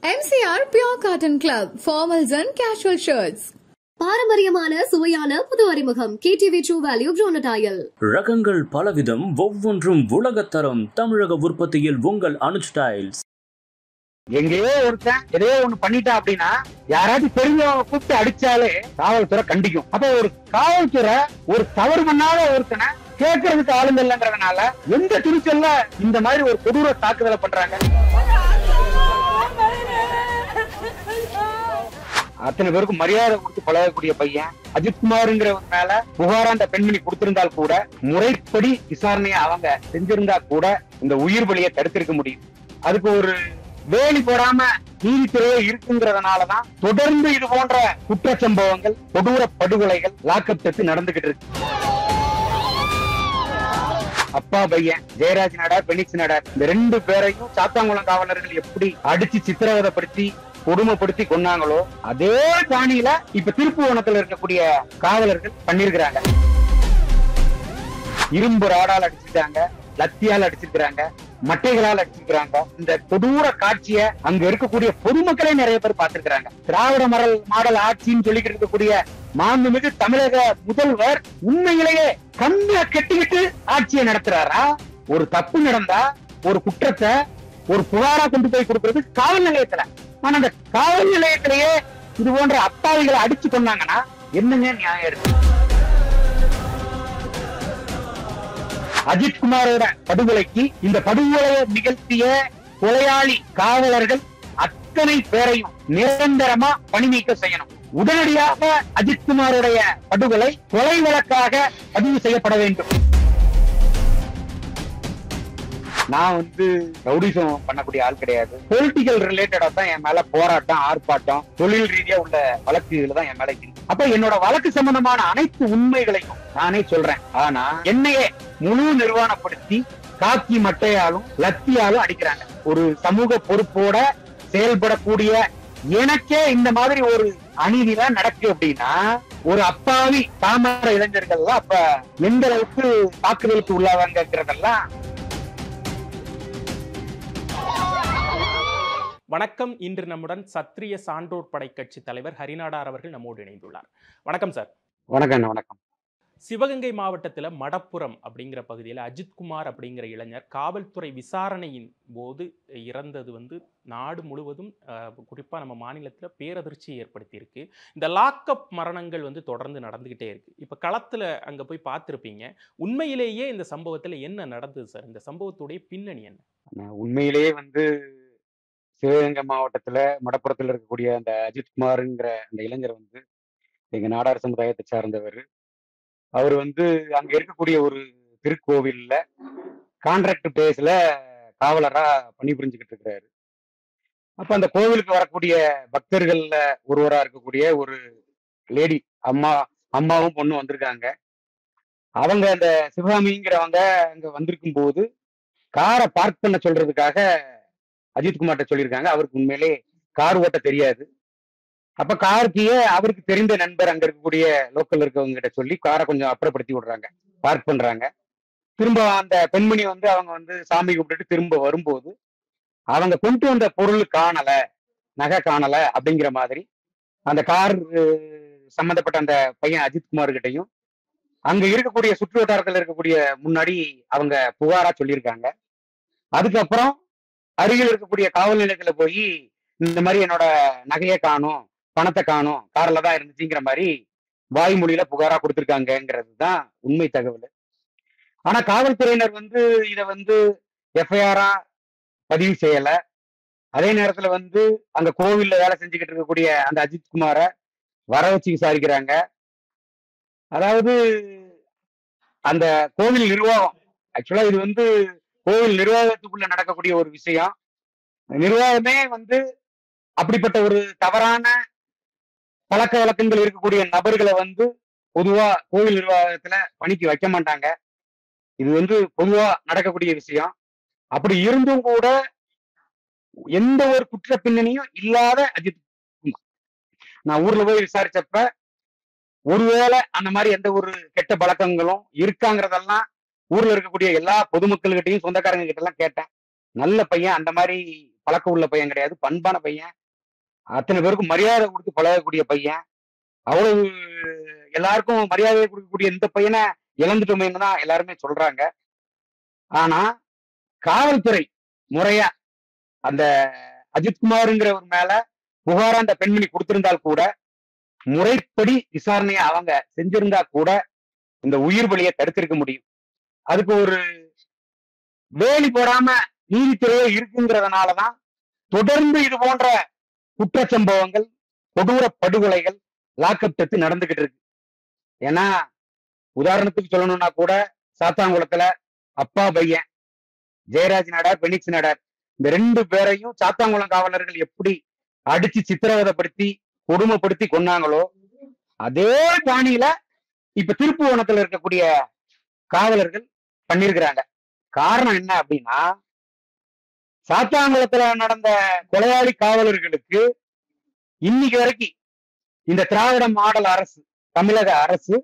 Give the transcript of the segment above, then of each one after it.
MCR Pure Cotton Club, formals and casual shirts. பாரம்பரியமான சுவையான புது அறிமுகம் KTV True Value Bronadile. ரகங்கள் பலவிதம், ஒவ்வொன்றும் உலகத்தரம். தமிழக உற்பத்தியில் உங்கள் அனுஜ் ஸ்டைல்ஸ். எங்கேயோ ஒருத்தன் எதையோ ஒண்ணு பண்ணிட்டா அப்படின்னா யாராச்சும் தெரிஞ்சவங்க கூப்பிட்டு அடிச்சாலே காவல்துறை கண்டிக்கும். அப்ப ஒரு காவல்துறை ஒரு தவறு பண்ணாத ஒருத்தனை கேட்கறதுக்கு ஆளுங்க இல்லைங்கிறதுனால எந்த துணிச்சல்ல இந்த மாதிரி ஒரு கொடூர தாக்குதலை பண்றாங்க. அத்தனை பேருக்கு மரியாதை கொடுத்து பழகக்கூடிய பையன் அஜித்குமார்ங்கிற மேல புகாரா அந்த பெண்மணி கொடுத்திருந்தால் கூட முறைப்படி விசாரணையை அவங்க செஞ்சிருந்தா கூட இந்த உயிர் பலியை தடுத்திருக்க முடியும். அதுக்கு ஒரு வேலி போடாம நீதித்துறையே இருக்குங்கிறதுனாலதான் தொடர்ந்து இது போன்ற குற்றச்சம்பவங்கள், கொடூர படுகொலைகள், லாக்அப் டெத் நடந்துகிட்டு இருக்கு. அப்பா பையன் ஜெயராஜ் நாடார், பெனிக்ஸ் நாடார், இந்த ரெண்டு பேரையும் சாத்தாங்குளம் காவலர்கள் எப்படி அடிச்சு சித்திரவதைப்படுத்தி கொடுமைப்படுத்தி கொண்டாங்களோ அதே பாணியில இப்ப திருப்புவனத்துல இருக்கக்கூடிய காவலர்கள் பண்ணிருக்கிறாங்க. இரும்பு ராடால் அடிச்சிருக்காங்க, லத்தியால் அடிச்சிருக்கிறாங்க, மட்டைகளால் அடிச்சிருக்கிறாங்க. இந்த கொடூர காட்சியை அங்க இருக்கக்கூடிய பொதுமக்களே நிறைய பேர் பார்த்திருக்கிறாங்க. திராவிட மாடல் ஆட்சின்னு சொல்லிக்கிட்டு இருக்கக்கூடிய மாண்புமிகு தமிழக முதல்வர் உண்மையிலேயே கண்ணை கெட்டிக்கிட்டு ஆட்சியை நடத்துறாரா? ஒரு தப்பு நடந்தா ஒரு குற்றத்தை ஒரு புகாரா கொண்டு போய் கொடுக்கிறது காவல் நிலையத்துல. ஆனா அந்த காவல் நிலையத்திலேயே இது போன்ற அப்பாவிகளை அடிச்சு கொண்டாங்கன்னா என்னங்க நியாயம் இருக்கு? அஜித்குமாரோட படுகொலைக்கு இந்த படுகொலையை நிகழ்த்திய கொலையாளி காவலர்கள் அத்தனை பேரையும் நிரந்தரமா பணி நீக்கம் செய்யணும். உடனடியாக அஜித்குமாரோடைய படுகொலை கொலை வழக்காக பதிவு செய்யப்பட வேண்டும். நான் ரவுடிசம் பண்ணக்கூடிய ஆள் கிடையாது. பொலிட்டிக்கல் ரிலேட்டடா தான் என் மேல போராட்டம், ஆர்ப்பாட்டம், தொழில் ரீதியா உள்ள வழக்குகள் தான் என் மேல இருக்கு. அப்ப என்னோட வழக்கு சம்பந்தமான அனைத்து உண்மைகளையும் நானே சொல்றேன். ஆனா என்னையே முழு நிர்வாணப்படுத்தி காக்கி மட்டையாலும் லத்தியாலும் அடிக்கிறாங்க. ஒரு சமூக பொறுப்போட செயல்படக்கூடிய எனக்கே இந்த மாதிரி ஒரு அநீதிதான் நடக்கு அப்படின்னா ஒரு அப்பாவி தாமர இளைஞர்கள்லாம் அப்ப எந்த அளவுக்கு தாக்குதலுக்கு உள்ளாவாங்கிறதெல்லாம். வணக்கம். இன்று நம்முடன் சத்திரிய சான்றோர் படை கட்சி தலைவர் ஹரிநாடார் அவர்கள் நம்மோடு இணைந்துள்ளார். வணக்கம் சார். வணக்கம். வணக்கம். சிவகங்கை மாவட்டத்தில் மடப்புரம் அப்படிங்கிற பகுதியில் அஜித்குமார் அப்படிங்கிற இளைஞர் காவல்துறை விசாரணையின் போது இறந்தது நாடு முழுவதும், குறிப்பாக நம்ம மாநிலத்தில் பேரதிர்ச்சியை ஏற்படுத்தியிருக்கு. இந்த லாக்அப் மரணங்கள் தொடர்ந்து நடந்துகிட்டே இருக்கு. இப்போ களத்தில் அங்கே போய் பார்த்துருப்பீங்க. உண்மையிலேயே இந்த சம்பவத்தில் என்ன நடந்தது சார்? இந்த சம்பவத்துடைய பின்னணி என்ன? உண்மையிலேயே சிவகங்கை மாவட்டத்துல மடப்புறத்துல இருக்கக்கூடிய அந்த அஜித்குமார்ங்கிற அந்த இளைஞர் எங்க நாடார் சமுதாயத்தை சார்ந்தவர். அவர் அங்க இருக்கக்கூடிய ஒரு திருக்கோவில்ல கான்ட்ராக்ட் பேஸ்ல காவலரா பணிபுரிஞ்சுக்கிட்டு இருக்கிறாரு. அப்ப அந்த கோவிலுக்கு வரக்கூடிய பக்தர்கள்ல ஒருவரா இருக்கக்கூடிய ஒரு லேடி அம்மாவும் பொண்ணு வந்திருக்காங்க. அவங்க அந்த சிவகாமிங்கிறவங்க அங்க வந்திருக்கும் போது காரை பார்க் பண்ண சொல்றதுக்காக அஜித்குமார்ட்ட சொல்லியிருக்காங்க. அவருக்கு உண்மையிலே கார் ஓட்ட தெரியாது. அப்ப காருக்கையே அவருக்கு தெரிந்த நண்பர் அங்க இருக்கக்கூடிய லோக்கல் இருக்கவங்க கிட்ட சொல்லி காரை கொஞ்சம் அப்புறப்படுத்தி விடுறாங்க, பார்க் பண்றாங்க. திரும்ப அந்த பெண்மணி அவங்க சாமி கும்பிட்டுட்டு திரும்ப வரும்போது அவங்க கொண்டு வந்த பொருள் காணல, நகை காணல அப்படிங்கிற மாதிரி அந்த கார் சம்பந்தப்பட்ட அந்த பையன் அஜித்குமார் கிட்டையும் அங்க இருக்கக்கூடிய சுற்று வட்டாரத்துல இருக்கக்கூடிய முன்னாடி அவங்க புகாரா சொல்லியிருக்காங்க. அதுக்கப்புறம் அருகில் இருக்கக்கூடிய காவல் நிலையத்துல போய் இந்த மாதிரி என்னோட நகையை காணும், பணத்தை காணும், கார்ல தான் இருந்துச்சுங்கிற மாதிரி வாய்மொழியில புகாரா கொடுத்திருக்காங்கிறது தான் உண்மை தகவல். ஆனா காவல்துறையினர் இத எஃப்ஐஆரா பதிவு செய்யல. அதே நேரத்துல அங்க கோவில்ல வேலை செஞ்சுக்கிட்டு இருக்கக்கூடிய அந்த அஜித்குமாரை வர வச்சு விசாரிக்கிறாங்க. அதாவது அந்த கோவில் நிர்வாகம், ஆக்சுவலா இது கோவில் நிர்வாகத்துக்குள்ள நடக்கக்கூடிய ஒரு விஷயம். நிர்வாகமே அப்படிப்பட்ட ஒரு தவறான பழக்க வழக்கங்கள் இருக்கக்கூடிய நபர்களை பொதுவா கோவில் நிர்வாகத்துல பணிக்கு வைக்க மாட்டாங்க. இது பொதுவா நடக்கக்கூடிய விஷயம். அப்படி இருந்தும் கூட எந்த ஒரு குற்ற பின்னணியும் இல்லாத அஜித் நான் ஊர்ல போய் விசாரிச்சப்ப ஒருவேளை அந்த மாதிரி எந்த ஒரு கெட்ட பழக்கங்களும் இருக்காங்கிறதெல்லாம் ஊர்ல இருக்கக்கூடிய எல்லா பொதுமக்கள்கிட்டையும் சொந்தக்காரங்க கிட்ட எல்லாம் கேட்டேன். நல்ல பையன், அந்த மாதிரி பழக்கம் உள்ள பையன் கிடையாது, பண்பான பையன், அத்தனை பேருக்கும் மரியாதை கொடுத்து பழகக்கூடிய பையன். அவ்வளவு எல்லாருக்கும் மரியாதை கொடுக்கக்கூடிய இந்த பையனை இழந்துட்டோமேன்னு தான் எல்லாருமே சொல்றாங்க. ஆனா காவல்துறை முறையா அந்த அஜித்குமாருங்கிறவர் மேல புகாரா அந்த பெண்மணி கொடுத்திருந்தால் கூட, முறைப்படி விசாரணையை அவங்க செஞ்சிருந்தா கூட இந்த உயிர் பலியை தடுத்திருக்க முடியும். அதுக்கு ஒரு வேலி போடாம நீதித்துறையே இருக்குங்கிறதுனாலதான் தொடர்ந்து இது போன்ற குற்றச்சம்பவங்கள், கொடூர படுகொலைகள், லாக்அப் டெத் நடந்துகிட்டு இருக்கு. ஏன்னா உதாரணத்துக்கு சொல்லணும்னா கூட சாத்தாங்குளத்துல அப்பா பையன் ஜெயராஜ் நாடார், பெனிக்ஸ் நாடார், இந்த 2 பேரையும் சாத்தாங்குளம் காவலர்கள் எப்படி அடிச்சு சித்திரவதைப்படுத்தி கொடுமைப்படுத்தி கொன்னாங்களோ அதே பாணியில இப்ப திருப்புவனத்துல இருக்கக்கூடிய காவலர்கள் பண்ணிருக்கிறாங்க. காரணம் என்ன அப்படின்னா, சாத்தாங்குளத்துல நடந்த கொலையாளி காவலர்களுக்கு இன்னைக்கு வரைக்கும் இந்த திராவிட மாடல் அரசு, தமிழக அரசு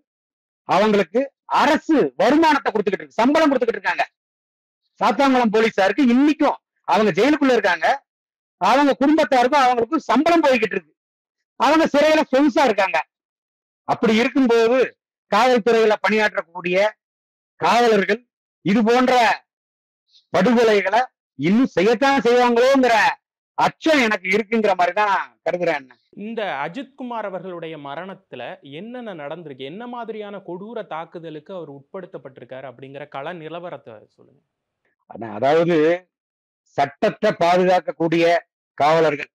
அவங்களுக்கு அரசு வருமானத்தை கொடுத்துக்கிட்டு இருக்கு, சம்பளம் கொடுத்துக்கிட்டு இருக்காங்க. சாத்தாங்குளம் போலீஸாருக்கு இன்னைக்கும் அவங்க ஜெயிலுக்குள்ள இருக்காங்க, அவங்க குடும்பத்தாருக்கும் அவங்களுக்கும் சம்பளம் போய்கிட்டு இருக்கு, அவங்க சிறையில சொகுசா இருக்காங்க. அப்படி இருக்கும்போது காவல்துறையில பணியாற்றக்கூடிய காவலர்கள் இது போன்ற படுகொலைகளை இன்னும் செய்யத்தான் செய்வாங்களோங்கிற அச்சம் எனக்கு இருக்குங்கிற மாதிரிதான் கருதுறேன். இந்த அஜித்குமார் அவர்களுடைய மரணத்துல என்னென்ன நடந்திருக்கு, என்ன மாதிரியான கொடூர தாக்குதலுக்கு அவர் உட்படுத்தப்பட்டிருக்காரு அப்படிங்கிற கள நிலவரத்தை சொல்லுங்க. அதாவது சட்டத்தை பாதுகாக்கக்கூடிய காவலர்கள்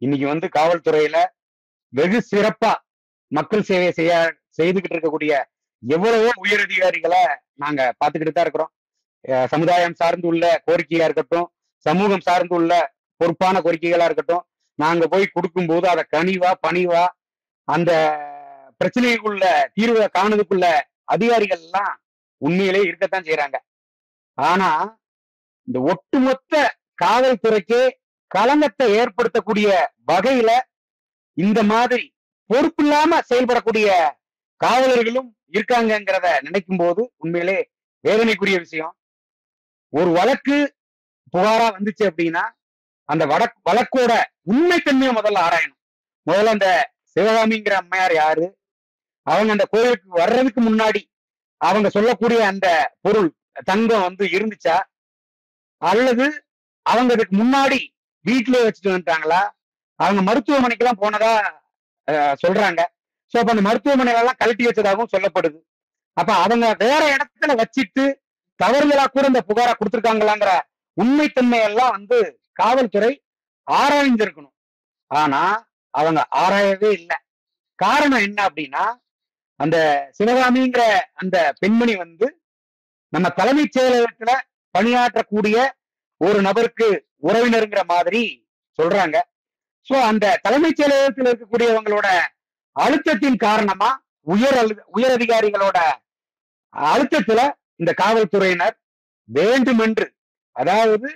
இன்னைக்கு காவல்துறையில வெகு சிறப்பா மக்கள் சேவை செய்துகிட்டு இருக்கக்கூடிய எவ்வளவோ உயரதிகாரிகளை நாங்க பார்த்துக்கிட்டு தான் இருக்கிறோம். சமுதாயம் சார்ந்து உள்ள கோரிக்கையா இருக்கட்டும், சமூகம் சார்ந்து உள்ள பொறுப்பான கோரிக்கைகளா இருக்கட்டும், நாங்க போய் கொடுக்கும்போது அதை கனிவா பணிவா அந்த பிரச்சனைக்குள்ள தீர்வை காணதுக்குள்ள அதிகாரிகள் எல்லாம் உண்மையிலே இருக்கத்தான் செய்யறாங்க. ஆனா இந்த ஒட்டுமொத்த காவல்துறைக்கே களங்கத்தை ஏற்படுத்தக்கூடிய வகையில இந்த மாதிரி பொறுப்பு இல்லாம செயல்படக்கூடிய காவலர்களும் இருக்காங்கிறத நினைக்கும் போது உண்மையிலே வேதனைக்குரிய விஷயம். ஒரு வழக்கு புகாரா வந்துச்சு அப்படின்னா அந்த வழக்கோட உண்மைத்தன்மையை முதல்ல ஆராயணும். முதல்ல அந்த சிவகாமிங்கிற அம்மையார் யாரு, அவங்க அந்த கோயிலுக்கு வர்றதுக்கு முன்னாடி அவங்க சொல்லக்கூடிய அந்த பொருள் தங்கம் இருந்துச்சா, அல்லது அவங்க அதுக்கு முன்னாடி வீட்டிலே வச்சுட்டு வந்துட்டாங்களா, அவங்க மருத்துவமனைக்கு எல்லாம் போனதா சொல்றாங்க. சோ அப்ப அந்த மருத்துவமனையில எல்லாம் கழட்டி வச்சதாகவும் சொல்லப்படுது. அப்ப அவங்க வேற இடத்துல வச்சிட்டு தவறுதலா கூட இந்த புகாரா கொடுத்துருக்காங்களாங்கிற உண்மைத்தன்மையெல்லாம் காவல்துறை ஆராய்ந்திருக்கணும். ஆனா அவங்க ஆராயவே இல்லை. காரணம் என்ன அப்படின்னா, அந்த சிவகாமிங்கிற அந்த பெண்மணி நம்ம தலைமைச் செயலகத்துல பணியாற்றக்கூடிய ஒரு நபருக்கு உறவினருங்கிற மாதிரி சொல்றாங்க. சோ அந்த தலைமைச் செயலகத்தில் இருக்கக்கூடியவங்களோட அழுத்தத்தின் காரணமா, உயர் அதிகாரிகளோட அழுத்தத்துல இந்த காவல்துறையினர் வேண்டுமென்று, அதாவது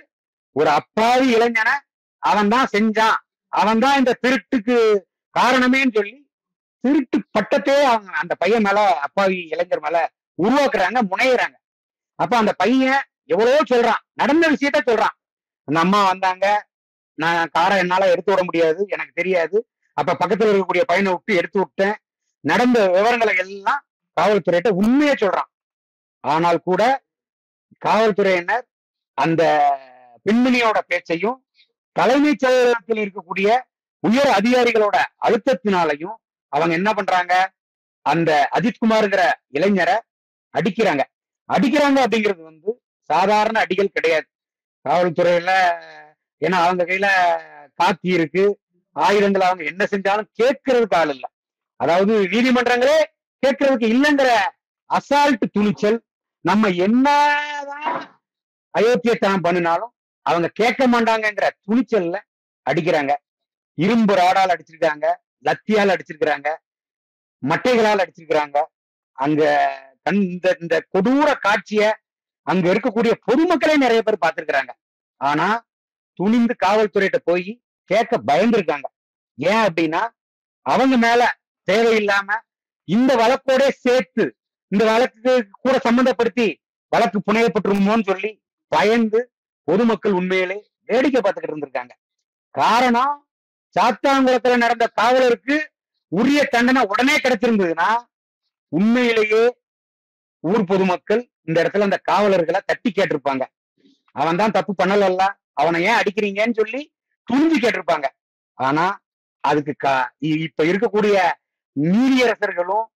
ஒரு அப்பாவி இளைஞனை அவன் தான் செஞ்சான், அவன் தான் இந்த திருட்டுக்கு காரணமேன்னு சொல்லி திருட்டு பட்டத்தே அவங்க அந்த பையன் மேல, அப்பாவி இளைஞர் மேல உருவாக்குறாங்க, முனையிறாங்க. அப்ப அந்த பையன் எவ்வளவோ சொல்றான், நடந்த விஷயத்த சொல்றான். அந்த அம்மா வந்தாங்க, நான் காரை என்னால எடுத்து விட முடியாது, எனக்கு தெரியாது, அப்ப பக்கத்துல இருக்கக்கூடிய பையனை விட்டு எடுத்து விட்டேன், நடந்த விவரங்களை எல்லாம் காவல்துறையிட்ட உண்மையை சொல்றான். ஆனால் கூட காவல்துறையினர் அந்த பெண்மணியோட பேச்சையும் தலைமைச் செயலகத்தில் இருக்கக்கூடிய உயர் அதிகாரிகளோட அழுத்தத்தினாலையும் அவங்க என்ன பண்றாங்க, அந்த அஜித்குமார்ங்கிற இளைஞரை அடிக்கிறாங்க. அப்படிங்கிறது சாதாரண அடிகள் கிடையாது. காவல்துறையில ஏன்னா அவங்க கையில காத்தி இருக்கு, ஆயுதங்கள், அவங்க என்ன செஞ்சாலும் கேட்கறதுக்கு ஆள் இல்லை. அதாவது நீதிமன்றங்களே கேட்கறதுக்கு இல்லைங்கிற அசால்ட் துணிச்சல். நம்ம என்னதான் அயோக்கியத்தனம் பண்ணினாலும் அவங்க கேட்க மாட்டாங்கிற துணிச்சல்ல அடிக்கிறாங்க. இரும்பு ராடால் அடிச்சிருக்காங்க, லத்தியால் அடிச்சிருக்கிறாங்க, மட்டைகளால் அடிச்சிருக்கிறாங்க. அங்க இந்த கொடூர காட்சிய அங்க இருக்கக்கூடிய பொதுமக்களே நிறைய பேர் பார்த்திருக்கிறாங்க. ஆனா துணிந்து காவல்துறையிட்ட போய் கேட்க பயந்துருக்காங்க. ஏன் அப்படின்னா, அவங்க மேல தேவையில்லாம இந்த வழக்கோட சேர்த்து இந்த வழக்கு கூட சம்பந்தப்படுத்தி வழக்கு புனையப்பட்டுருமோன்னு சொல்லி பயந்து பொதுமக்கள் உண்மையிலே வேடிக்கை பார்த்துக்கிட்டு இருந்திருக்காங்க. காரணம், சாத்தான்குளத்துல நடந்த காவலருக்கு உரிய தண்டனை உடனே கிடைச்சிருந்ததுன்னா உண்மையிலேயே ஊர் பொதுமக்கள் இந்த இடத்துல அந்த காவலர்களை தட்டி கேட்டிருப்பாங்க. அவன் தான் தப்பு பண்ணல, அவனை ஏன் அடிக்கிறீங்கன்னு சொல்லி துணிஞ்சு கேட்டிருப்பாங்க. ஆனா அதுக்கு இப்ப இருக்கக்கூடிய நீதியரசர்களும்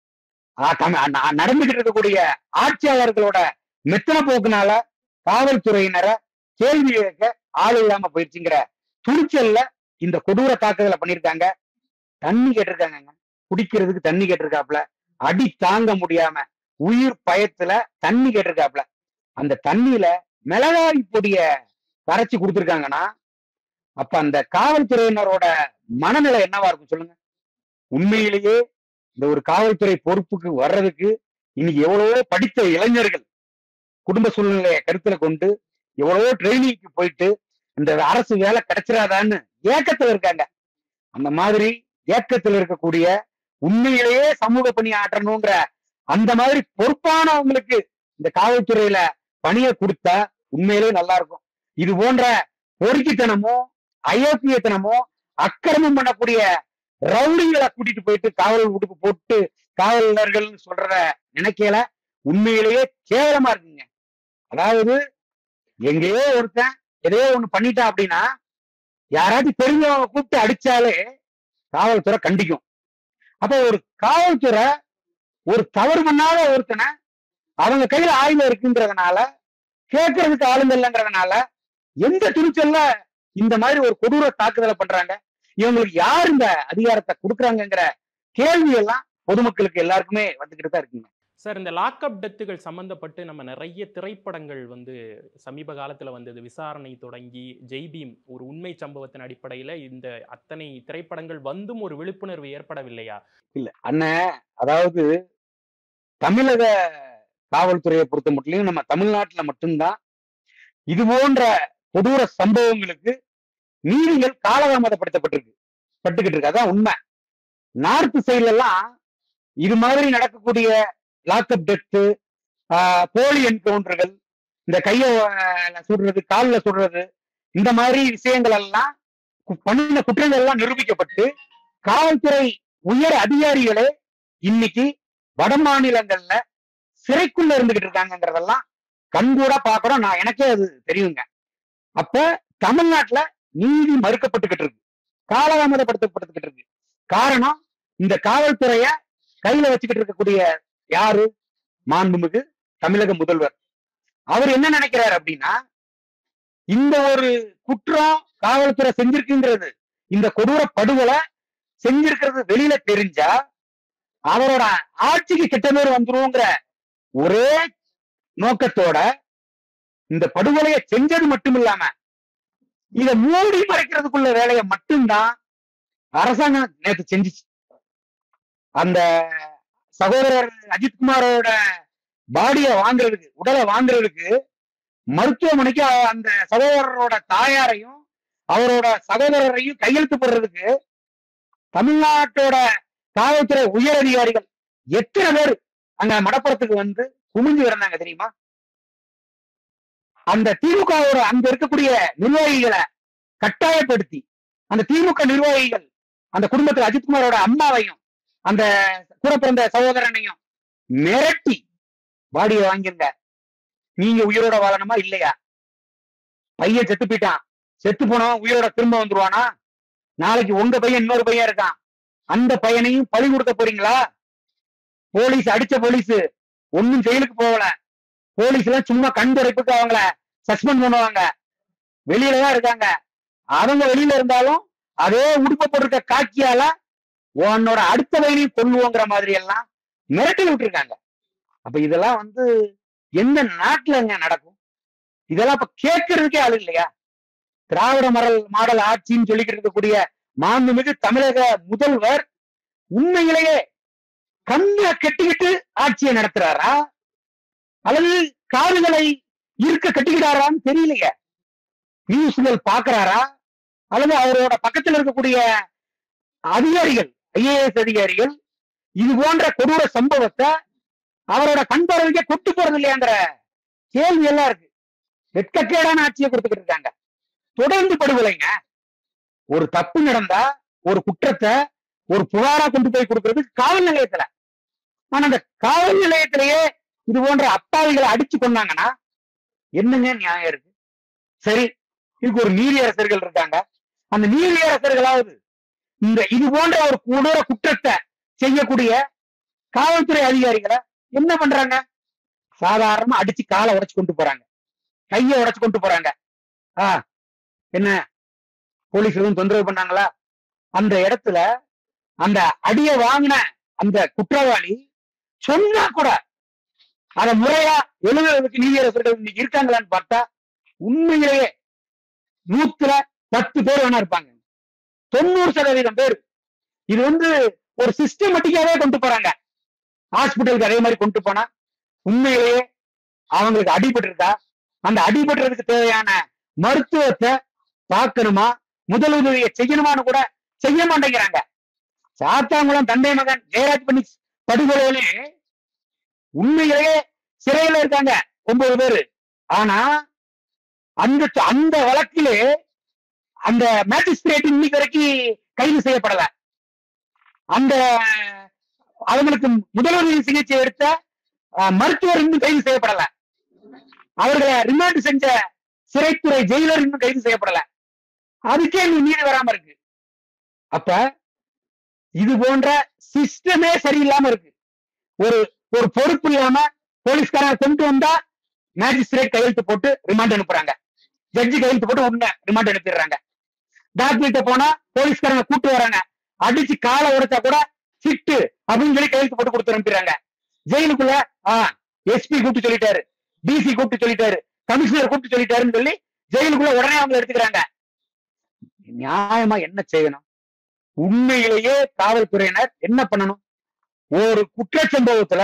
நடந்துகிட்டு இருக்கக்கூடிய ஆட்சியாளர்களோட மெத்தன போக்குனால காவல்துறையினரை கேள்வி கேட்க ஆள் இல்லாம போயிடுச்சுங்கிற துணிச்சல்ல இந்த கொடூர தாக்குதலை பண்ணிருக்காங்க. தண்ணி கேட்டிருக்காங்க, குடிக்கிறதுக்கு தண்ணி கேட்டிருக்காப்புல, அடி தாங்க முடியாம உயிர் பயத்துல தண்ணி கேட்டிருக்காப்புல. அந்த தண்ணியில மிளகாய் பொடிய கரைச்சி கொடுத்துருக்காங்கன்னா அப்ப அந்த காவல்துறையினரோட மனநிலை என்னவா இருக்கும் சொல்லுங்க. உண்மையிலேயே இந்த ஒரு காவல்துறை பொறுப்புக்கு வர்றதுக்கு இன்னைக்கு எவ்வளவோ படித்த இளைஞர்கள் குடும்ப சூழ்நிலையை கருத்துல கொண்டு எவ்வளவோ ட்ரைனிங்க்கு போயிட்டு இந்த அரசு வேலை கிடைச்சிடாதான்னு ஏக்கத்துல இருக்காங்க. அந்த மாதிரி ஏக்கத்துல இருக்கக்கூடிய உண்மையிலேயே சமூக பணி ஆற்றணுங்கிற அந்த மாதிரி பொறுப்பானவங்களுக்கு இந்த காவல்துறையில பணியை கொடுத்தா உண்மையிலேயே நல்லா இருக்கும். இது போன்ற பொறுக்கித்தனமோ அயோக்கியத்தனமோ அக்கிரமம் பண்ணக்கூடிய ரவுடிங்களை கூட்டிட்டு போயிட்டு காவல் உடுப்பு போட்டு காவலர்கள் சொல்ற நினைக்கல உண்மையிலேயே கேவலமா இருக்குங்க. அதாவது எங்கேயோ ஒருத்தன் எதையோ ஒண்ணு பண்ணிட்டா அப்படின்னா யாராச்சும் தெரிஞ்சவங்க கூப்பிட்டு அடிச்சாலே காவல்துறை கண்டிக்கும். அப்ப ஒரு காவல்துறை ஒரு தவறு பண்ணாத ஒருத்தனை அவங்க கையில ஆயுதம் இருக்குன்றதுனால கேட்கறதுக்கு ஆளுங்க இல்லைங்கிறதுனால எந்த துணிச்சல்ல இந்த மாதிரி ஒரு கொடூர தாக்குதலை பண்றாங்க. இவங்களுக்கு யார் இந்த அதிகாரத்தை கொடுக்குறாங்கிற கேள்வி எல்லாம் பொதுமக்களுக்கு எல்லாருக்குமே வந்துகிட்டு தான் இருக்குங்க. சார், இந்த லாக்அப் டெத்துகள் சம்பந்தப்பட்டு நம்ம நிறைய திரைப்படங்கள் சமீப காலத்துல வந்தது. விசாரணை தொடங்கி ஜெய்பீம் ஒரு உண்மை சம்பவத்தின் அடிப்படையில இந்த அத்தனை திரைப்படங்கள் வந்தும் ஒரு விழிப்புணர்வு ஏற்படவில்லையா? இல்ல அண்ணன், அதாவது தமிழக காவல்துறையை பொறுத்த மட்டும் நம்ம தமிழ்நாட்டுல மட்டும்தான் இது போன்ற கொடூர சம்பவங்களுக்கு நீதிகள் பட்டுக்கிட்டு இருக்கு. அதான் உண்மை. நார்த் சைட்ல எல்லாம் இது மாதிரி நடக்கக்கூடிய லாக்அப் டெத்து, போலி என்கவுண்டர்கள், இந்த கைய சுடுறது, காலில் சுடுறது, இந்த மாதிரி விஷயங்கள் எல்லாம் பண்ணின குற்றங்கள் எல்லாம் நிரூபிக்கப்பட்டு காவல்துறை உயர் அதிகாரிகளே இன்னைக்கு வட மாநிலங்கள்ல சிறைக்குள்ள இருந்துகிட்டு இருக்காங்கிறதெல்லாம் கண்கூட பாக்குறோம். நான் எனக்கே அது தெரியுங்க. அப்ப தமிழ்நாட்டுல நீதி மறுக்கப்பட்டுக்கிட்டு இருக்கு, காலதாமதப்படுத்தப்பட்டுக்கிட்டு இருக்கு. காரணம், இந்த காவல்துறைய கையில வச்சுக்கிட்டு இருக்கக்கூடிய யாரு? மாண்புமிகு தமிழக முதல்வர். அவர் என்ன நினைக்கிறார் அப்படின்னா, இந்த ஒரு குற்றம் காவல்துறை செஞ்சிருக்குங்கிறது, இந்த கொடூர படுகொலை செஞ்சிருக்கிறது வெளியில தெரிஞ்சா அவரோட ஆட்சிக்கு கெட்ட பேர் வந்துருங்கிற ஒரே நோக்கத்தோட இந்த படுகொலையை செஞ்சது மட்டும் இல்லாம இதை மூடி மறைக்கிறதுக்குள்ள வேலையை மட்டும்தான் அரசாங்கம் நேற்று செஞ்சிச்சு. அந்த சகோதரர் அஜித்குமாரோட பாடியை வாங்குறதுக்கு, உடலை வாங்குறதுக்கு மருத்துவமனைக்கு அந்த சகோதரரோட தாயாரையும் அவரோட சகோதரரையும் கையெழுத்து போடுறதுக்கு தமிழ்நாட்டோட காவல்துறை உயர் அதிகாரிகள் எத்தனை பேர் அங்க மடப்புறத்துக்கு வந்து குமிஞ்சு இருந்தாங்க தெரியுமா? அந்த திமுகவோட அங்க இருக்கக்கூடிய நிர்வாகிகளை கட்டாயப்படுத்தி அந்த திமுக நிர்வாகிகள் அந்த குடும்பத்தில் அஜித்குமாரோட அம்மாவையும் அந்த கூட பிறந்த சகோதரனையும் மிரட்டி பாடியை வாங்கிருங்க, நீங்க உயிரோட வாழணுமா இல்லையா? பையன் செத்து போயிட்டான், செத்து போனவன் உயிரோட திரும்ப வந்துருவானா? நாளைக்கு உங்க பையன் இன்னொரு பையன் இருக்கான், அந்த பையனையும் பழி கொடுக்க போறீங்களா? போலீஸ் அடிச்ச போலீஸ் ஒன்னும் ஜெயிலுக்கு போகல, போலீஸ் எல்லாம் சும்மா கண் துடைப்புக்கு அவங்கள சஸ்பெண்ட் பண்ணுவாங்க, வெளியிலதான் இருக்காங்க. அவங்க வெளியில இருந்தாலும் அதே உடுப்ப போட்டிருக்க காக்கியால உன்னோட அடுத்த வயலையும் கொள்ளுவோங்கிற மாதிரி எல்லாம் மிரட்டி விட்டுருக்காங்க. அப்ப இதெல்லாம் எந்த நாட்டுல நடக்கும்? இதெல்லாம் இப்ப கேட்கறதுக்கே ஆளு இல்லையா? திராவிட மாடல் ஆட்சின்னு சொல்லிக்கிட்டு இருக்கக்கூடிய மாண்புமிகு தமிழக முதல்வர் உண்மையிலேயே கண்ணை கட்டிக்கிட்டு ஆட்சியை நடத்துறாரா அல்லது காதுகளை இருக்க கட்டிக்கிட்டாரான்னு தெரியலையே. நியூஸ்கள் பாக்குறாரா அல்லது அவரோட பக்கத்தில் இருக்கக்கூடிய அதிகாரிகள், ஐஏஎஸ் அதிகாரிகள் இது போன்ற கொடூர சம்பவத்தை அவரோட கண்பார்வைக்கே கொண்டு போறது இல்லையாங்கிற கேள்வி எல்லாம் இருக்கு. வெட்கக்கேடான ஆட்சியை கொடுத்துக்கிட்டு இருக்காங்க. தொடர்ந்து படுகொலைங்க. ஒரு தப்பு நடந்தா ஒரு குற்றத்தை ஒரு புகாரா கொண்டு போய் கொடுக்கறது காவல் நிலையத்துல. ஆனா அந்த காவல் நிலையத்திலேயே இது போன்ற அப்பாவிகளை அடிச்சு கொண்டாங்கன்னா என்னங்க நியாயம் இருக்கு? சரி, இதுக்கு ஒரு நீதியரசர்கள் இருக்காங்க. அந்த நீதியரசர்களாவது இந்த இது போன்ற ஒரு கொடூர குற்றத்தை செய்யக்கூடிய காவல்துறை அதிகாரிகளை என்ன பண்றாங்க? சாதாரணமா அடிச்சு காலை உடைச்சு கொண்டு போறாங்க, கையை உடைச்சு கொண்டு போறாங்க. என்ன போலீஸ் எதுவும் தொந்தரவு பண்ணாங்களா? அந்த இடத்துல அந்த அடிய வாங்கின அந்த குற்றவாளி சொன்னா கூட அத முறையா எழுதுறதுக்கு நீதியரசர்கள் இன்னைக்கு இருக்காங்களான்னு பார்த்தா உண்மையிலேயே 100% பேர் வேணா இருப்பாங்க. 90% பேர் இது ஒரு சிஸ்டமேட்டிக்காவே கொண்டு போறாங்க. ஹாஸ்பிட்டலுக்கு அதே மாதிரி கொண்டு போனா உண்மையிலேயே அவங்களுக்கு அடிபட்டு இருக்கா, அந்த அடிபடுறதுக்கு தேவையான மருத்துவத்தை பார்க்கணுமா, முதலுதவியை செய்யணுமான்னு கூட செய்ய மாட்டேங்கிறாங்க. சாத்தாங்குளம் தந்தை மகன் ஜெயராஜ் பண்ணி படுகொலையிலே உண்மையிலேயே சிறையில இருக்காங்க 9 பேரு. ஆனா அந்த வழக்கிலே அந்த மேஜிஸ்ட்ரேட் இன்னைக்கு வரைக்கும் கைது செய்யப்படல. அந்த அவங்களுக்கு முதலுதவி சிகிச்சை எடுத்த மருத்துவர் இன்னும் கைது செய்யப்படல. அவர்களை ரிமாண்ட் செஞ்ச சிறைத்துறை ஜெயிலர் இன்னும் கைது செய்யப்படல. அதுக்கே நீதி வராம இருக்கு. அப்ப இது போன்ற சிஸ்டமே சரியில்லாம இருக்கு. ஒரு பொறுப்பு இல்லாம போலீஸ்காரங்க கொண்டு வந்தா மேஜிஸ்ட்ரேட் கையெழுத்து போட்டு ரிமாண்ட் அனுப்புறாங்க, ஜட்ஜி கையெழுத்து போட்டு உடனே ரிமாண்ட் அனுப்பிடுறாங்க. டாக்டர்கிட்ட போனா போலீஸ்காரங்க கூட்டு வராங்க, அடிச்சு காலை உடைச்சா கூட சிட்டு அப்படின்னு சொல்லி கையெழுத்து போட்டு கொடுத்து அனுப்பிடுறாங்க. ஜெயிலுக்குள்ள எஸ்பி கூப்பிட்டு சொல்லிட்டாரு, டிசி கூப்பிட்டு சொல்லிட்டாரு, கமிஷனர் கூப்பிட்டு சொல்லிட்டாருன்னு சொல்லி ஜெயிலுக்குள்ள உடனே அவங்க எடுத்துக்கிறாங்க. நியாயமா என்ன செய்யணும்? உண்மையிலேயே காவல்துறையினர் என்ன பண்ணணும்? ஒரு குற்ற சம்பவத்துல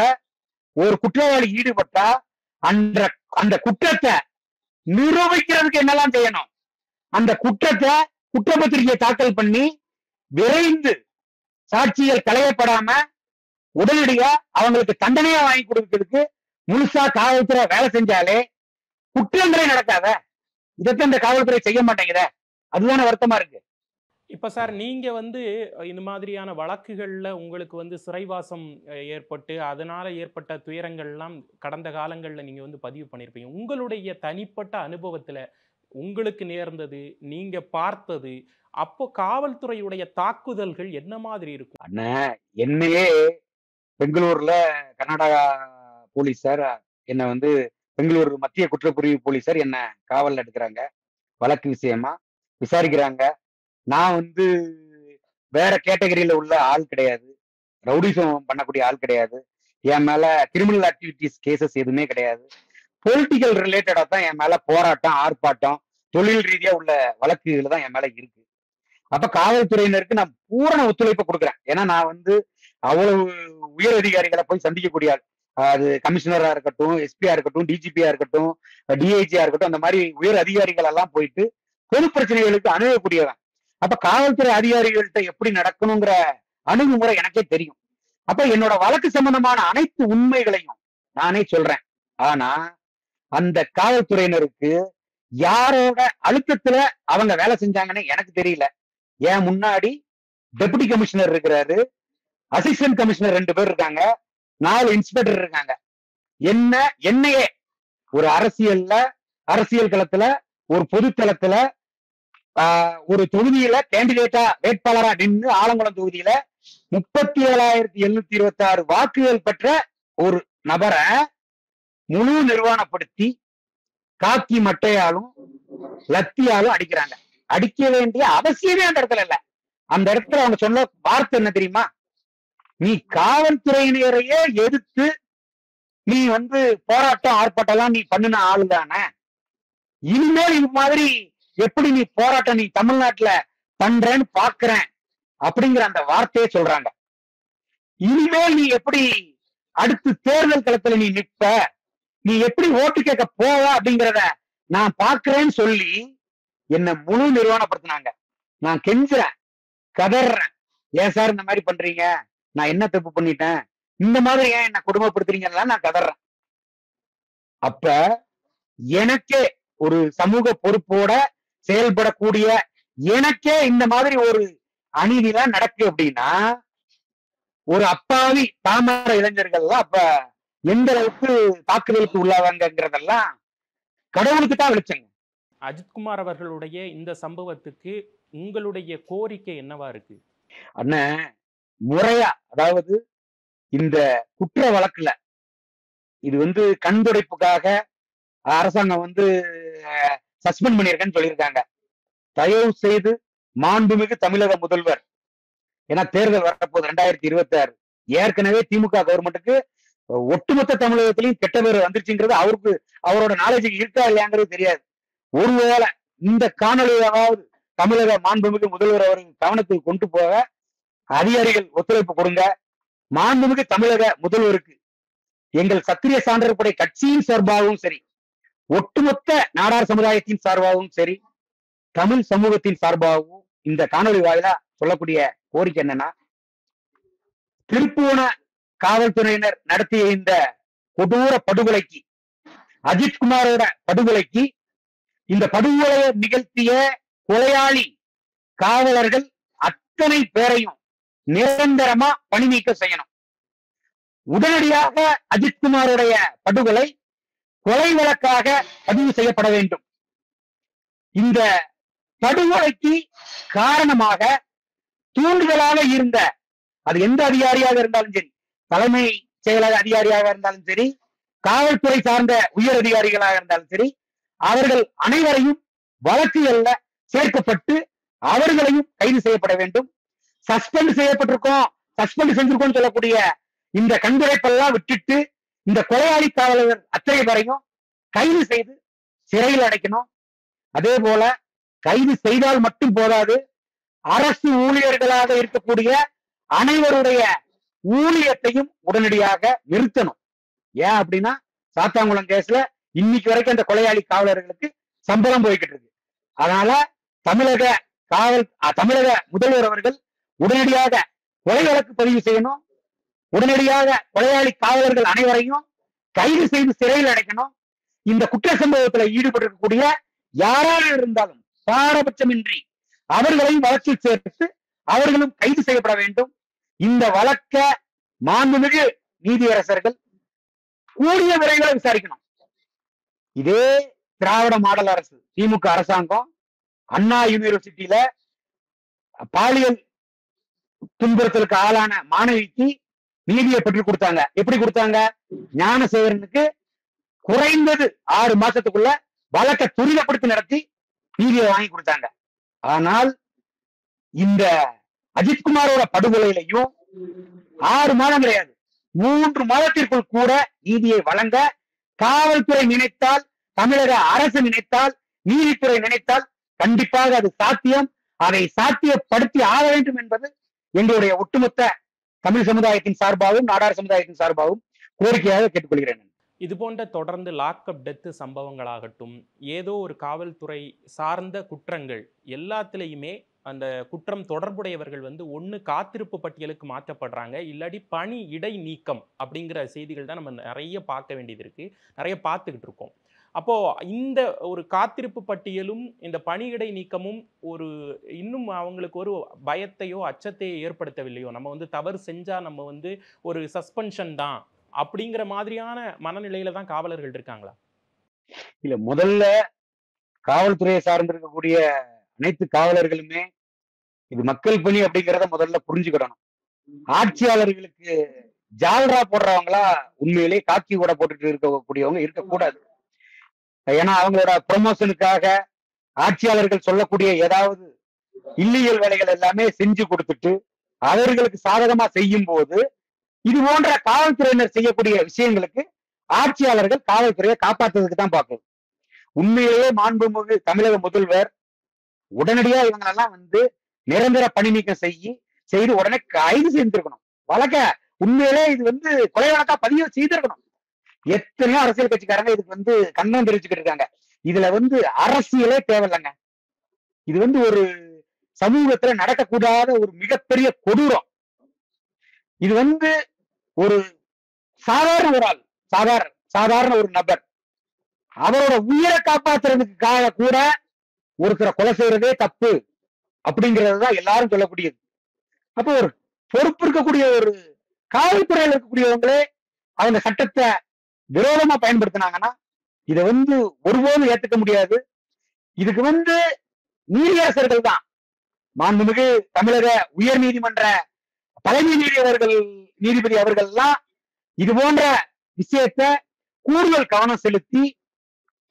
ஒரு குற்றவாளி ஈடுபட்டா அந்த குற்றத்தை நிரூபிக்கிறதுக்கு என்னெல்லாம் செய்யணும்? அந்த குற்றத்தை குற்றப்பத்திரிகையை தாக்கல் பண்ணி விரைந்து சாட்சிகள் களையப்படாம உடனடியா அவங்களுக்கு தண்டனையா வாங்கி கொடுக்கிறதுக்கு முழுசா காவல்துறை வேலை செஞ்சாலே குற்றங்களே நடக்காத. இதைத்தான் இந்த காவல்துறை செய்ய மாட்டேங்குத. அதுதானே வருத்தமா இருக்கு. இப்ப சார், நீங்க இந்த மாதிரியான வழக்குகள்ல உங்களுக்கு சிறைவாசம் ஏற்பட்டு அதனால ஏற்பட்ட துயரங்கள்லாம் கடந்த காலங்கள்ல நீங்க பதிவு பண்ணிருப்பீங்க. உங்களுடைய தனிப்பட்ட அனுபவத்துல உங்களுக்கு நேர்ந்தது, நீங்க பார்த்தது, அப்போ காவல்துறையுடைய தாக்குதல்கள் என்ன மாதிரி இருக்கும்? அண்ணா, என்னையே பெங்களூர்ல கர்நாடகா போலீஸார் என்ன பெங்களூர் மத்திய குற்றப்பிரிவு போலீஸார் என்ன காவல் எடுக்கிறாங்க, வழக்கு விஷயமா விசாரிக்கிறாங்க. நான் வேற கேட்டகரியில உள்ள ஆள் கிடையாது, ரவுடிசம் பண்ணக்கூடிய ஆள் கிடையாது, என் மேல கிரிமினல் ஆக்டிவிட்டிஸ் கேசஸ் எதுவுமே கிடையாது. பொலிட்டிக்கல் ரிலேட்டடா தான் என் மேல போராட்டம், ஆர்ப்பாட்டம், தொழில் ரீதியா உள்ள வழக்குகள் தான் என் மேல இருக்கு. அப்ப காவல்துறையினருக்கு நான் பூரண ஒத்துழைப்பு கொடுக்குறேன். ஏன்னா நான் அவ்வளவு உயர் அதிகாரிகளை போய் சந்திக்கக்கூடிய ஆள். அது கமிஷனரா இருக்கட்டும், எஸ்பியா இருக்கட்டும், டிஜிபியா இருக்கட்டும், டிஐஜியா இருக்கட்டும், அந்த மாதிரி உயர் அதிகாரிகள் எல்லாம் போயிட்டு பொது பிரச்சனைகளுக்கு அணுகக்கூடியவன். அப்ப காவல்துறை அதிகாரிகள்கிட்ட எப்படி நடக்கணுங்கிற அணுகுமுறை எனக்கே தெரியும். அப்ப என்னோட வழக்கு சம்பந்தமான அனைத்து உண்மைகளையும் நானே சொல்றேன். ஆனா அந்த காவல்துறையினருக்கு யாரோட அழுத்தத்துல அவங்க வேலை செஞ்சாங்கன்னு எனக்கு தெரியல. ஏன் முன்னாடி டெபுட்டி கமிஷனர் இருக்கிறாரு, அசிஸ்டன்ட் கமிஷனர் 2 பேர் இருக்காங்க, 4 இன்ஸ்பெக்டர் இருக்காங்க. என்னையே ஒரு அரசியல் களத்துல ஒரு பொது தளத்துல ஒரு தொகுதியில கேண்டிடேட்டா வேட்பாளரா நின்று ஆலங்குளம் தொகுதியில 37,726 வாக்குகள் பெற்ற ஒரு நபரை முழு நிர்வாணப்படுத்தி காக்கி மட்டையாலும் லத்தியாலும் அடிக்கிறாங்க. அடிக்க வேண்டிய அவசியமே அந்த இடத்துல இல்ல. அந்த இடத்துல அவங்க சொன்ன வார்த்தை என்ன தெரியுமா? நீ காவல்துறையினரையே எதிர்த்து நீ போராட்டம் ஆர்ப்பாட்டம் எல்லாம் நீ பண்ணின ஆளுதானே, இனிமேல் இது மாதிரி எப்படி நீ போராட்டம் நீ தமிழ்நாட்டுல பண்றேன்னு பாக்குறேன் அப்படிங்கிற அந்த வார்த்தையை சொல்றாங்க. இனிமேல் நீ எப்படி அடுத்து தேர்தல் களத்துல நீ நிற்ப, நீ எப்படி ஓட்டு கேட்க போவ அப்படிங்கிறத நான் பாக்குறேன்னு சொல்லி என்ன முழு நிர்வாணப்படுத்தினாங்க. நான் கெஞ்சுறேன், கதறேன், ஏன் சார் இந்த மாதிரி பண்றீங்க, நான் என்ன தப்பு பண்ணிட்டேன், இந்த மாதிரி ஏன் என்ன குடும்பப்படுத்துறீங்கன்னா நான் கதறேன். அப்ப எனக்கே ஒரு சமூக பொறுப்போட செயல்படக்கூடிய எனக்கே இந்த மாதிரி ஒரு அநீதிலாம் நடக்கு அப்படின்னா ஒரு அப்பாவி பாமர இளைஞர்கள்லாம் அப்ப எந்த அளவுக்கு தாக்குதலுக்கு உள்ளாவாங்கிறதெல்லாம் கடவுளுக்கு தான் வெளிச்சங்க. அஜித்குமார் அவர்களுடைய இந்த சம்பவத்துக்கு உங்களுடைய கோரிக்கை என்னவா இருக்கு? அண்ணன் முறையா, அதாவது இந்த குற்ற வழக்குல இது கண்துடைப்புக்காக அரசாங்கம் சஸ்பெண்ட் பண்ணியிருக்கேன்னு சொல்லியிருக்காங்க. தயவு செய்து மாண்புமிகு தமிழக முதல்வர், ஏன்னா தேர்தல் வரப்போகுது 2026, ஏற்கனவே திமுக கவர்மெண்ட்டுக்கு ஒட்டுமொத்த தமிழகத்திலையும் கெட்ட பேர் வந்துருச்சுங்கிறது அவரோட நாலேஜுக்கு இருக்கா இல்லையாங்கிறது தெரியாது. ஒருவேளை இந்த காணொலியாவது தமிழக மாண்புமிகு முதல்வர் அவர்கள் கவனத்துக்கு கொண்டு போக அதிகாரிகள் ஒத்துழைப்பு கொடுங்க. மாண்புமிகு தமிழக முதல்வருக்கு எங்கள் சத்திரிய சான்றோர் படை கட்சியின் சார்பாகவும் சரி, ஒட்டுமொத்த நாடார் சமுதாயத்தின் சார்பாகவும் சரி, தமிழ் சமூகத்தின் சார்பாகவும் இந்த காணொலி வாயிலா சொல்லக்கூடிய கோரிக்கை என்னன்னா, திருப்புவன காவல்துறையினர் நடத்திய இந்த கொடூர படுகொலைக்கு, அஜித்குமாரோட படுகொலைக்கு, இந்த படுகொலையை நிகழ்த்திய கொலையாளி காவலர்கள் அத்தனை பேரையும் நிரந்தரமா பணி நீக்கம் செய்யணும். உடனடியாக அஜித்குமாருடைய படுகொலை கொலை வழக்காக பதிவு செய்யப்பட வேண்டும். இந்த படுகொலைக்கு காரணமாக தூண்டுதலாக இருந்த, அது எந்த அதிகாரியாக இருந்தாலும் சரி, தலைமை செயலக அதிகாரியாக இருந்தாலும் சரி, காவல்துறை சார்ந்த உயர் அதிகாரிகளாக இருந்தாலும் சரி, அவர்கள் அனைவரையும் வழக்குகள்ல சேர்க்கப்பட்டு அவர்களையும் கைது செய்யப்பட வேண்டும். சஸ்பெண்ட் செஞ்சிருக்கோம் சொல்லக்கூடிய இந்த கண்துடைப்பெல்லாம் விட்டுட்டு இந்த கொலையாளி காவலர்கள் அத்தனை பேரையும் கைது செய்து சிறையில் அடைக்கணும். அதே போல கைது செய்தால் மட்டும் போதாது, அரசு ஊழியர்களாக இருக்கக்கூடிய அனைவருடைய ஊழியத்தையும் உடனடியாக நிறுத்தணும். ஏன் அப்படின்னா, சாத்தாங்குளம் கேஸ்ல இன்னைக்கு வரைக்கும் அந்த கொலையாளி காவலர்களுக்கு சம்பளம் போய்கிட்டு இருக்கு. அதனால தமிழக முதல்வர் அவர்கள் உடனடியாக கொலை வழக்கு பதிவு செய்யணும். உடனடியாக கொலையாளி காவலர்கள் அனைவரையும் கைது செய்து சிறையில் அடைக்கணும். இந்த குற்ற சம்பவத்தில் ஈடுபட்டிருக்கக்கூடிய யாராக இருந்தாலும் பாரபட்சமின்றி அவர்களையும் வழக்கில் சேர்த்து அவர்களும் கைது செய்யப்பட வேண்டும். இந்த வழக்க மாண்புமிகு நீதியரசர்கள் கூடிய விரைவில் விசாரிக்கணும். இதே திராவிட மாடல் அரசு திமுக அரசாங்கம் அண்ணா யூனிவர்சிட்டியில பாலியல் துன்புறுத்தலுக்கு ஆளான மாணவிக்கு நீதியை பெற்றுக் கொடுத்தாங்க. எப்படி கொடுத்தாங்க? ஞானசேகரனுக்கு குறைந்தது 6 மாசத்துக்குள்ள வழக்கை துரிதப்படுத்தி நடத்தி நீதியை வாங்கி கொடுத்தாங்க. ஆனால் இந்த அஜித்குமாரோட படுகொலையிலையும் 6 மாதம் கிடையாது, 3 மாதத்திற்குள் கூட நீதியை வழங்க காவல்துறை நினைத்தால், தமிழக அரசு நினைத்தால், நீதித்துறை நினைத்தால் கண்டிப்பாக அது சாத்தியம். அதை சாத்தியப்படுத்தி ஆக வேண்டும் என்பது எங்களுடைய ஒட்டுமொத்த தமிழ் சமுதாயத்தின் சார்பாகவும் நாடார் சமுதாயத்தின் சார்பாகவும் கோரிக்கையாக கேட்டுக்கொள்கிறேன். இது போன்ற தொடர்ந்து லாக்அப் டெத்து சம்பவங்களாகட்டும், ஏதோ ஒரு காவல்துறை சார்ந்த குற்றங்கள் எல்லாத்துலேயுமே அந்த குற்றம் தொடர்புடையவர்கள் ஒன்று காத்திருப்பு பட்டியலுக்கு மாற்றப்படுறாங்க, இல்லாட்டி பணி இடை நீக்கம் அப்படிங்கிற செய்திகள் தான் நம்ம நிறைய பார்க்க வேண்டியது இருக்கு, நிறைய பார்த்துக்கிட்டு இருக்கோம். அப்போ இந்த ஒரு காத்திருப்பு பட்டியலும் இந்த பணியிடை நீக்கமும் இன்னும் அவங்களுக்கு ஒரு பயத்தையோ அச்சத்தையோ ஏற்படுத்தவில்லையோ? நம்ம தவறு செஞ்சா நம்ம ஒரு சஸ்பென்ஷன் தான் அப்படிங்கிற மாதிரியான மனநிலையில தான் காவலர்கள் இருக்காங்களா? இல்ல, முதல்ல காவல்துறையை சார்ந்திருக்கக்கூடிய அனைத்து காவலர்களுமே இது மக்கள் பணி அப்படிங்கிறத முதல்ல புரிஞ்சுக்கிடணும். ஆட்சியாளர்களுக்கு ஜால்ரா போடுறவங்களா உண்மையிலே காக்கி கூட போட்டுட்டு இருக்கக்கூடியவங்க இருக்கக்கூடாது. ஏன்னா அவங்களோட ப்ரமோஷனுக்காக ஆட்சியாளர்கள் சொல்லக்கூடிய ஏதாவது இல்லீகல் வேலைகள் எல்லாமே செஞ்சு கொடுத்துட்டு அவர்களுக்கு சாதகமா செய்யும் போது இது போன்ற காவல்துறையினர் செய்யக்கூடிய விஷயங்களுக்கு ஆட்சியாளர்கள் காவல்துறையை காப்பாற்றுறதுக்கு தான் பார்க்கணும். உண்மையிலேயே மாண்புமிகு தமிழக முதல்வர் உடனடியா இவங்களெல்லாம் நிரந்தர பணி நீக்கம் செய்து உடனே கைது செய்திருக்கணும். வழக்க உண்மையிலே இது கொலை வழக்கா பதிவு செய்திருக்கணும். எத்தனையோ அரசியல் கட்சிக்காரங்க இதுக்கு கண்டனம் தெரிவிச்சுக்கிட்டு இருக்காங்க. இதுல அரசியலே தேவையில்லைங்க. இது ஒரு சமூகத்துல நடக்கக்கூடாத ஒரு மிகப்பெரிய கொடூரம். இது ஒரு சாதாரண ஒரு ஆள், சாதாரண ஒரு நபர் அவரோட உயிரை காப்பாற்றுறதுக்காக கூட ஒருத்தரை கொலை செய்யறதே தப்பு அப்படிங்கறதுதான் எல்லாரும் சொல்லக்கூடியது. அப்போ ஒரு பொறுப்பு இருக்கக்கூடிய ஒரு காவல்துறையில் இருக்கக்கூடியவங்களே அவங்க சட்டத்தை விரோதமா பயன்படுத்தினாங்கன்னா இதை ஒருபோதும் ஏத்துக்க முடியாது. இதுக்கு நீதியரசர்கள் தான், மாண்புமிகு தமிழக உயர் நீதிமன்ற தலைமை நீதிபதி அவர்கள் எல்லாம் இது போன்ற விஷயத்த கூடுதல் கவனம் செலுத்தி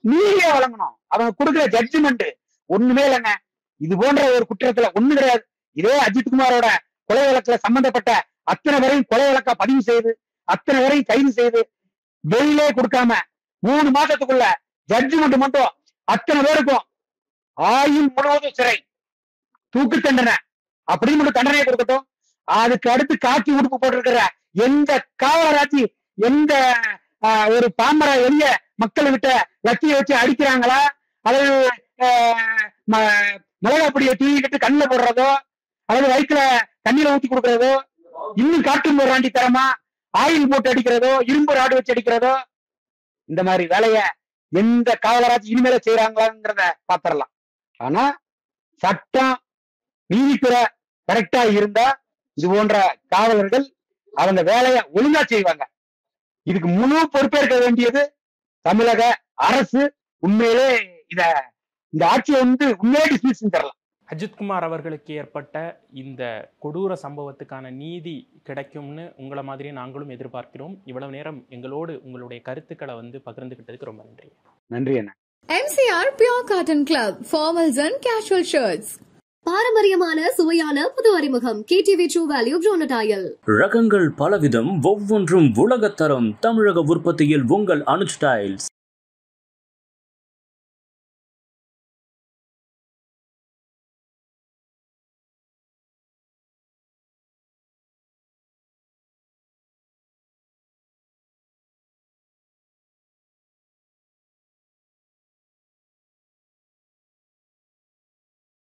நீதியை வழங்கணும். அவங்க கொடுக்கிற ஜட்ஜ்மெண்ட் ஒண்ணுமே இல்லைங்க. இது போன்ற ஒரு குற்றத்துல ஒண்ணு கிடையாது. இதே அஜித்குமாரோட கொலை வழக்குல சம்பந்தப்பட்ட அத்தனை வரையும் கொலை வழக்கா பதிவு செய்து அத்தனை வரையும் கைது செய்து வெளியிலே கொடுக்காம 3 மாசத்துக்குள்ள ஜட்ஜ்மெண்ட் மட்டும் அத்தனை பேருக்கும் ஆயுள் முழுவதும் சிறை, தூக்கு தண்டனை அப்படின்னு தண்டனையை கொடுக்கட்டும். அதுக்கு அடுத்து காட்சி உடுப்பு போட்டிருக்கிற எந்த காவலராட்சி எந்த ஒரு பாமர எளிய மக்களை விட்ட லட்சிய வச்சு அடிக்கிறாங்களா, அல்லது மிளகாப்பொடியை தூக்கிட்டு கண்ணில் போடுறதோ அல்லது வயிற்றுல தண்ணீரை ஊத்தி கொடுக்கறதோ, இன்னும் காட்டும் போராண்டி தரமா ஆயில் போட்டு அடிக்கிறதோ இரும்பு ராடு வச்சு அடிக்கிறதோ, இந்த மாதிரி வேலைய எந்த காவலராட்சி இனிமேல செய்யறாங்கிறத பாத்திரலாம். ஆனா சட்டம் நீதித்துறை கரெக்டா இருந்தா இது போன்ற காவலர்கள் அவங்க வேலைய ஒழுங்கா செய்வாங்க. இதுக்கு முழு பொறுப்பேற்க வேண்டியது தமிழக அரசு. உண்மையிலே இந்த ஆட்சியை உண்மையே டிஸ்மிஸ் தரலாம். அஜித்குமார் அவர்களுக்கு ஏற்பட்ட இந்த கொடூர சம்பவத்துக்கான நீதி கிடைக்கும்னு உங்களை மாதிரி நாங்களும் எதிர்பார்க்கிறோம். இவ்வளவு நேரம் எங்களோடு உங்களுடைய கருத்துக்களை பகிர்ந்துகிட்டதுக்கு ரொம்ப நன்றி. நன்றி அண்ணா. MCR Pure Cotton Club, formals and casual shirts. பாரம்பரியமான சுவையான புது அறிமுகம் KTV True Value Bronatile. ரகங்கள் பலவிதம், ஒவ்வொன்றும் உலகத்தரம். தமிழக உற்பத்தியில் உங்கள் அனுஜ் டைல்ஸ்.